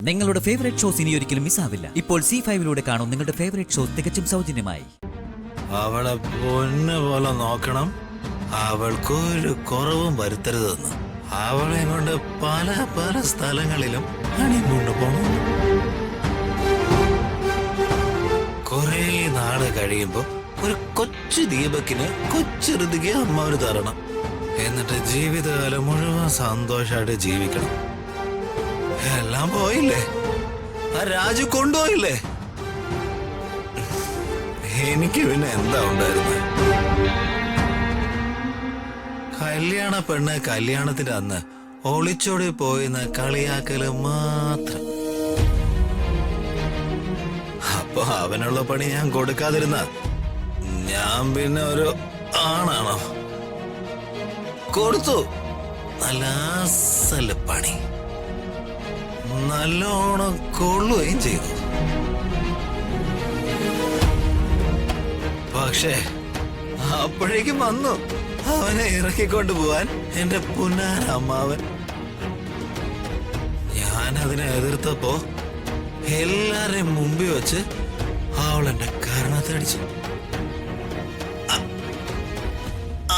നിങ്ങളുടെ favourite shows ഇനി ഒരിക്കലും മിസ്സാവില്ല. ഇപ്പോൾ C5 കാണും നിങ്ങളുടെ ഫേവറേറ്റ് ഷോസ് തികച്ചും സൗജന്യമായി. അവളെ പൊന്നു പോലെ നോക്കണം, അവൾക്കൊരു കുറവും വരുത്തരുതെന്ന്. അവളെ കൊണ്ട് പല പല സ്ഥലങ്ങളിലും ഹണിമൂണ് പോണം. കുറേ നാള് കഴിയുമ്പോ ഒരു കൊച്ചു ദീപക്കിന് കൊച്ചു ഋതിക്ക് അമ്മ തരണം. എന്നിട്ട് ജീവിതകാലം മുഴുവൻ സന്തോഷമായിട്ട് ജീവിക്കണം. എല്ലാം പോയില്ലേ, ആ രാജു കൊണ്ടുപോയില്ലേ. എനിക്ക് പിന്നെ എന്താ ഉണ്ടായിരുന്നു? കല്യാണ പെണ്ണ് കല്യാണത്തിന്റെ അന്ന് ഒളിച്ചോടി പോയിന്ന് കളിയാക്കല് മാത്രം. അപ്പൊ അവനുള്ള പണി ഞാൻ കൊടുക്കാതിരുന്ന ഞാൻ പിന്നെ ഒരു ആണാണോ? കൊടുത്തു. നല്ല അസല് പണി, നല്ലോണം കൊള്ളുകയും ചെയ്തു. പക്ഷേ അപ്പോഴേക്കും വന്നു അവനെ ഇറക്കിക്കൊണ്ട് പോവാൻ എന്റെ പുന്നാരമ്മാവൻ. ഞാൻ അതിനെ എതിർത്തപ്പോ എല്ലാരെയും മുമ്പിൽ വെച്ച് അവൾ എന്റെ കരണത്തടിച്ചു.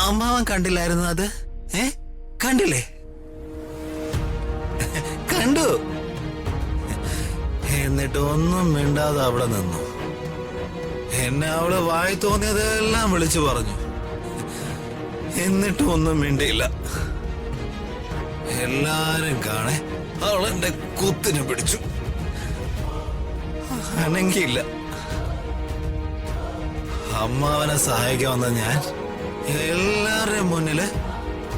അമ്മാവൻ കണ്ടില്ലായിരുന്നു അത്? കണ്ടില്ലേ? കണ്ടു. എന്നിട്ട് ഒന്നും മിണ്ടാതെ അവിടെ നിന്നു. എന്നെ അവള് വായി തോന്നിയതെല്ലാം വിളിച്ചു പറഞ്ഞു. എന്നിട്ടും ഒന്നും മിണ്ടിയില്ല. എല്ലാരും കാണെ അവൾ എന്റെ കുത്തിനെ പിടിച്ചു. അനങ്ങിയില്ല. അമ്മാവനെ സഹായിക്കാൻ വന്ന ഞാൻ എല്ലാവരുടെയും മുന്നില്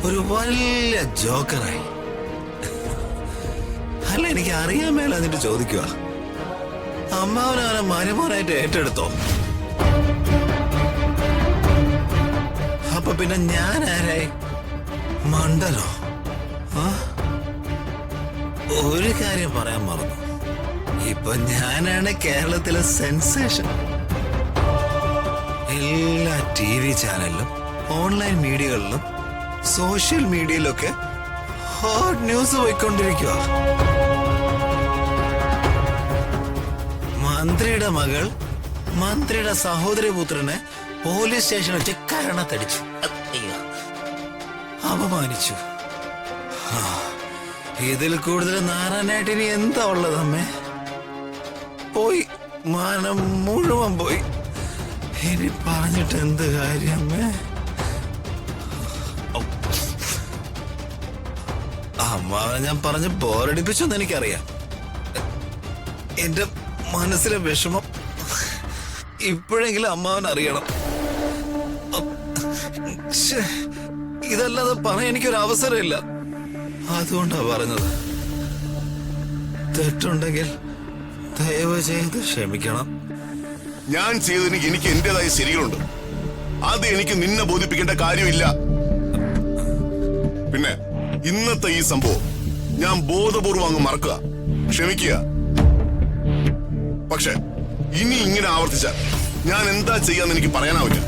ഒരു വലിയ ജോക്കറായി. അല്ല, എനിക്ക് അറിയാൻ മേല എന്നിട്ട് ചോദിക്കുക, അമ്മാവനവനെ മരുമോനായിട്ട് ഏറ്റെടുത്തോ? അപ്പൊ പിന്നെ ഞാൻ ആരായി? മണ്ടനോ? ഒരു കാര്യം പറയാൻ മറന്നു. ഇപ്പൊ ഞാനാണ് കേരളത്തിലെ സെൻസേഷൻ. എല്ലാ TV ചാനലിലും ഓൺലൈൻ മീഡിയകളിലും സോഷ്യൽ മീഡിയയിലൊക്കെ ഹോട്ട് ന്യൂസ് പോയിക്കൊണ്ടിരിക്കുക. മന്ത്രിയുടെ മകൾ മന്ത്രിയുടെ സഹോദരി പുത്രനെ പോലീസ് സ്റ്റേഷനിൽ വെച്ച് കരണത്തടിച്ചു, അപമാനിച്ചു. ഇതിൽ കൂടുതൽ നാരായണായിട്ട് ഇനി എന്താ ഉള്ളത് അമ്മേ? പോയി, മാനം മുഴുവൻ പോയി. ഇനി പറഞ്ഞിട്ട് എന്ത് കാര്യം അമ്മേ? അമ്മാവനെ ഞാൻ പറഞ്ഞ് ബോറടിപ്പിച്ചെന്ന് എനിക്കറിയാം. എന്റെ മനസ്സിലെ വിഷമം ഇപ്പോഴെങ്കിലും അമ്മാവൻ അറിയണം. ഇതല്ലാതെ പറയാൻ എനിക്കൊരു അവസരമില്ല. അതുകൊണ്ടാ പറഞ്ഞത്. തെറ്റുണ്ടെങ്കിൽ ദയവ് ചെയ്ത് ക്ഷമിക്കണം. ഞാൻ ചെയ്തതിന് എനിക്ക് എന്റേതായ ശരികളുണ്ട്. അത് എനിക്ക് നിന്നെ ബോധിപ്പിക്കേണ്ട കാര്യമില്ല. പിന്നെ ഇന്നത്തെ ഈ സംഭവം ഞാൻ ബോധപൂർവം അങ്ങ് മറക്കുക, ക്ഷമിക്കുക. പക്ഷെ ഇനി ഇങ്ങനെ ആവർത്തിച്ചാൽ ഞാൻ എന്താ ചെയ്യാന്ന് എനിക്ക് പറയാനാവില്ല.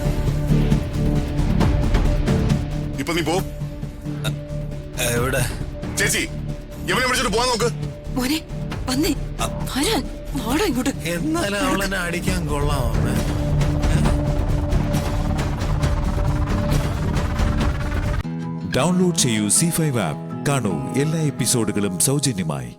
ഇപ്പൊ നീ പോ. എവിടെ? ചേച്ചി, എവനെ വിളിച്ചിട്ട് പോവാൻ നോക്ക്. എന്നാലും അവളെന്നെ അടിക്കാൻ കൊള്ളാം അമ്മേ. ഡൗൺലോഡ് ചെയ്യൂ C5 ആപ്പ്. കാണൂ എല്ലാ എപ്പിസോഡുകളും സൗജന്യമായി.